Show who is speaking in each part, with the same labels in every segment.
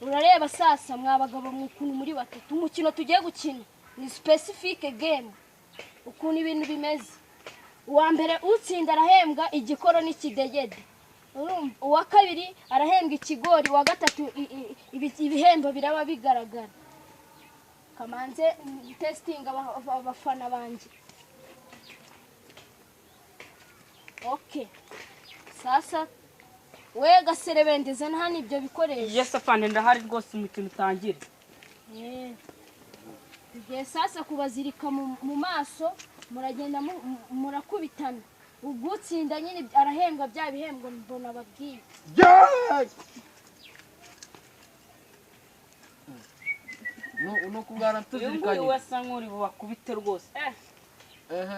Speaker 1: urareba sasa mwabagabo ukuntu muri batatu umukino tugiye gukina ni specific game ukuntu ibintu bimeze uwa mbere utsinda arahembwa igikoro n'ikidegede uwa kabiri arahembwa ikigori uwa gatatu ibihembo biraba bigaragara kamanze testing abafana banje okay sasa we gaserebendeze hano ibyo bikoresho
Speaker 2: yes afande ndahari rwose umukino utangire
Speaker 1: igihe sasa kubazirika mu maso muragenda murakubitana ugutsinda nyine arahembwa bya bihembwo mbona babwiye
Speaker 3: no kugana tuzirikanye
Speaker 2: uyu wasa nk'uri bakubite rwose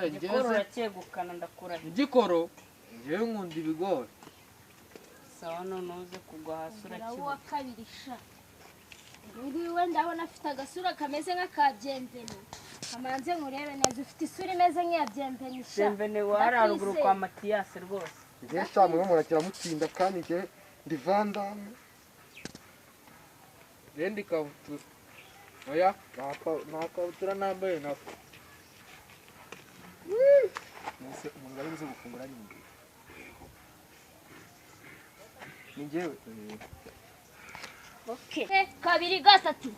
Speaker 2: igikoro uracyegukana ndakurahe
Speaker 3: igikoro njyewe nkunda ibigori
Speaker 2: sawa none uze kugwa hasi
Speaker 1: urakiba wa kabiri sha nguyu ndabona afite agasura kameze nk'akabyemveni kamanze nkurebe neza ufite isura imeze nk'iyabyemveni sha
Speaker 2: byemveni wari haruguru kwa Matiyasi rwose
Speaker 4: njye sha mwe murakira mutsinda kandi njye ndi vandame
Speaker 3: rendi kabutura oya nta kabutura nambaye nako
Speaker 4: nese umuntu ari buze gufungura nyine ni njyewe
Speaker 1: okay kabiri gatatu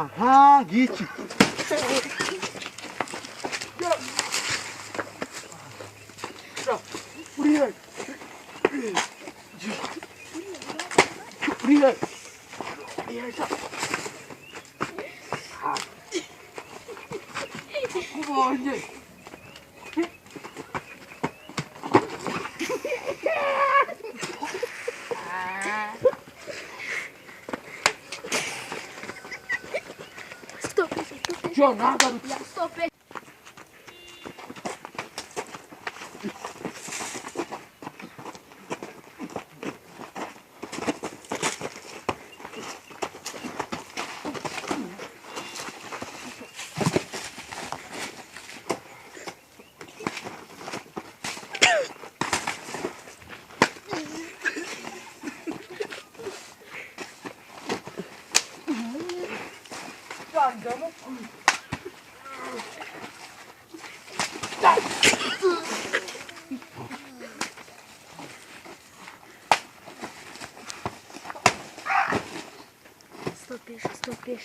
Speaker 4: aha ngiki uriye kubonye
Speaker 1: John, stop it.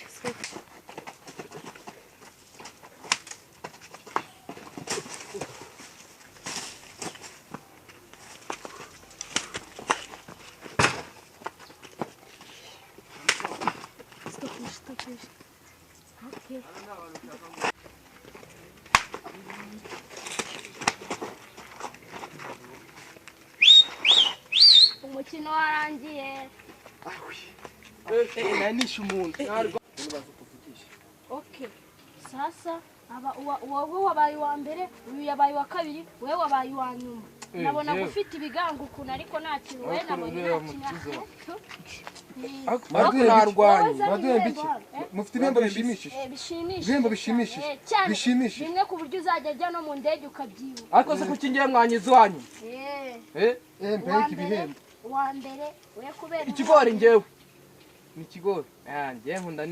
Speaker 1: Stop. Okay. Umukino warangiye.
Speaker 4: nanisha umuntu
Speaker 1: Okay. Sasa wowe wabaye wa mbere uyu yabaye wa kabiri wewe wabaye wa nyuma nabona gufite ibigango ukuntu ariko nta kintu we nabonye
Speaker 4: mufite ibihembo bishimishije ibihembo bishimishije
Speaker 1: bimwe ku buryo uzajya ajya no mu ndege ukabyibuka
Speaker 3: ariko se kuki ngiye mwanyiza iwanyu
Speaker 4: mbega ibihembo
Speaker 1: wa mbere we kubera
Speaker 3: ikigori njyewe ni ikigori njyewe nkunda